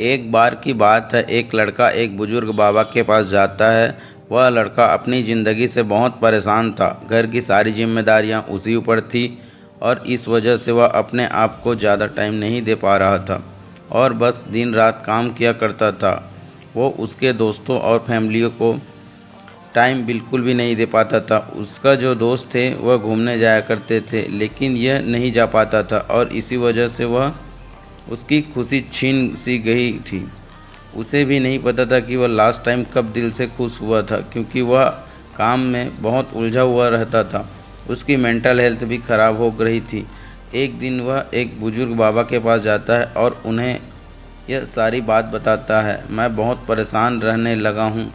एक बार की बात है, एक लड़का एक बुजुर्ग बाबा के पास जाता है। वह लड़का अपनी ज़िंदगी से बहुत परेशान था। घर की सारी जिम्मेदारियां उसी ऊपर थी और इस वजह से वह अपने आप को ज़्यादा टाइम नहीं दे पा रहा था और बस दिन रात काम किया करता था। वो उसके दोस्तों और फैमिली को टाइम बिल्कुल भी नहीं दे पाता था। उसका जो दोस्त थे वह घूमने जाया करते थे, लेकिन यह नहीं जा पाता था और इसी वजह से वह उसकी खुशी छीन सी गई थी। उसे भी नहीं पता था कि वह लास्ट टाइम कब दिल से खुश हुआ था, क्योंकि वह काम में बहुत उलझा हुआ रहता था। उसकी मेंटल हेल्थ भी ख़राब हो रही थी। एक दिन वह एक बुजुर्ग बाबा के पास जाता है और उन्हें यह सारी बात बताता है। मैं बहुत परेशान रहने लगा हूँ,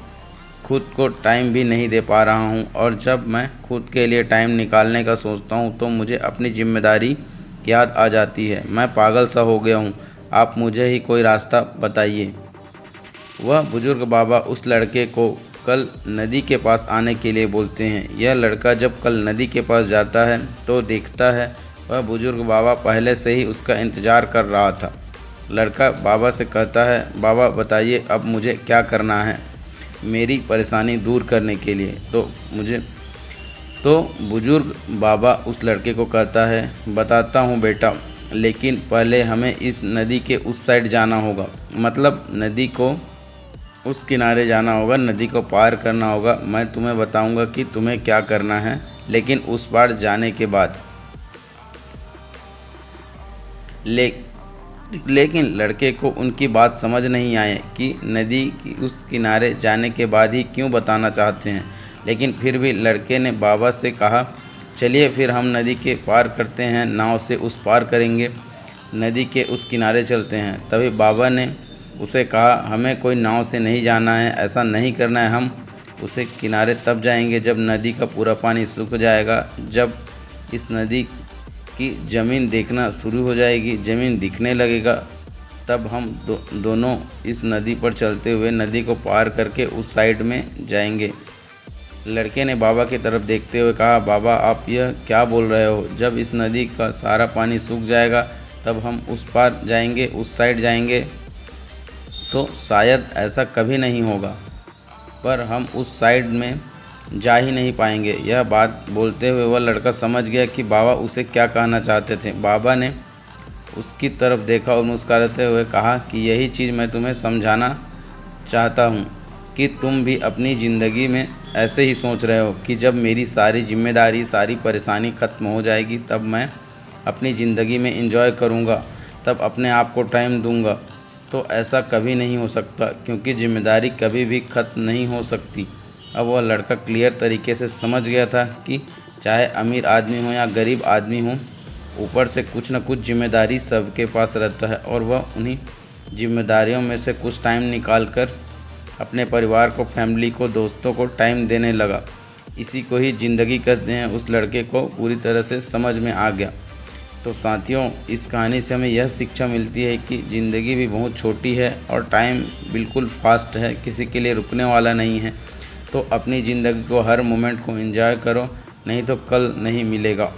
खुद को टाइम भी नहीं दे पा रहा हूँ और जब मैं खुद के लिए टाइम निकालने का सोचता हूँ तो मुझे अपनी जिम्मेदारी याद आ जाती है। मैं पागल सा हो गया हूँ, आप मुझे ही कोई रास्ता बताइए। वह बुजुर्ग बाबा उस लड़के को कल नदी के पास आने के लिए बोलते हैं। यह लड़का जब कल नदी के पास जाता है तो देखता है वह बुजुर्ग बाबा पहले से ही उसका इंतज़ार कर रहा था। लड़का बाबा से कहता है, बाबा बताइए अब मुझे क्या करना है मेरी परेशानी दूर करने के लिए। तो बुजुर्ग बाबा उस लड़के को कहता है, बताता हूँ बेटा, लेकिन पहले हमें इस नदी के उस साइड जाना होगा। मतलब नदी को उस किनारे जाना होगा, नदी को पार करना होगा। मैं तुम्हें बताऊंगा कि तुम्हें क्या करना है, लेकिन उस पार जाने के बाद लेकिन लड़के को उनकी बात समझ नहीं आए कि नदी की उस किनारे जाने के बाद ही क्यों बताना चाहते हैं। लेकिन फिर भी लड़के ने बाबा से कहा, चलिए फिर हम नदी के पार करते हैं, नाव से उस पार करेंगे, नदी के उस किनारे चलते हैं। तभी बाबा ने उसे कहा, हमें कोई नाव से नहीं जाना है, ऐसा नहीं करना है। हम उसे किनारे तब जाएंगे जब नदी का पूरा पानी सूख जाएगा। जब इस नदी की ज़मीन देखना शुरू हो जाएगी, ज़मीन दिखने लगेगा, तब हम दोनों इस नदी पर चलते हुए नदी को पार करके उस साइड में जाएंगे। लड़के ने बाबा की तरफ देखते हुए कहा, बाबा आप यह क्या बोल रहे हो? जब इस नदी का सारा पानी सूख जाएगा तब हम उस पार जाएंगे, उस साइड जाएंगे। तो शायद ऐसा कभी नहीं होगा, पर हम उस साइड में जा ही नहीं पाएंगे। यह बात बोलते हुए वह लड़का समझ गया कि बाबा उसे क्या कहना चाहते थे। बाबा ने उसकी तरफ देखा और मुस्कुराते हुए कहा कि यही चीज़ मैं तुम्हें समझाना चाहता हूँ कि तुम भी अपनी ज़िंदगी में ऐसे ही सोच रहे हो कि जब मेरी सारी जिम्मेदारी, सारी परेशानी ख़त्म हो जाएगी तब मैं अपनी ज़िंदगी में एंजॉय करूँगा, तब अपने आप को टाइम दूँगा। तो ऐसा कभी नहीं हो सकता, क्योंकि जिम्मेदारी कभी भी ख़त्म नहीं हो सकती। अब वह लड़का क्लियर तरीके से समझ गया था कि चाहे अमीर आदमी हो या गरीब आदमी हो, ऊपर से कुछ न कुछ जिम्मेदारी सबके पास रहता है और वह उन्हीं जिम्मेदारियों में से कुछ टाइम निकाल कर अपने परिवार को, फैमिली को, दोस्तों को टाइम देने लगा। इसी को ही ज़िंदगी कहते हैं। उस लड़के को पूरी तरह से समझ में आ गया। तो साथियों, इस कहानी से हमें यह शिक्षा मिलती है कि ज़िंदगी भी बहुत छोटी है और टाइम बिल्कुल फास्ट है, किसी के लिए रुकने वाला नहीं है। तो अपनी ज़िंदगी को, हर मोमेंट को एंजॉय करो, नहीं तो कल नहीं मिलेगा।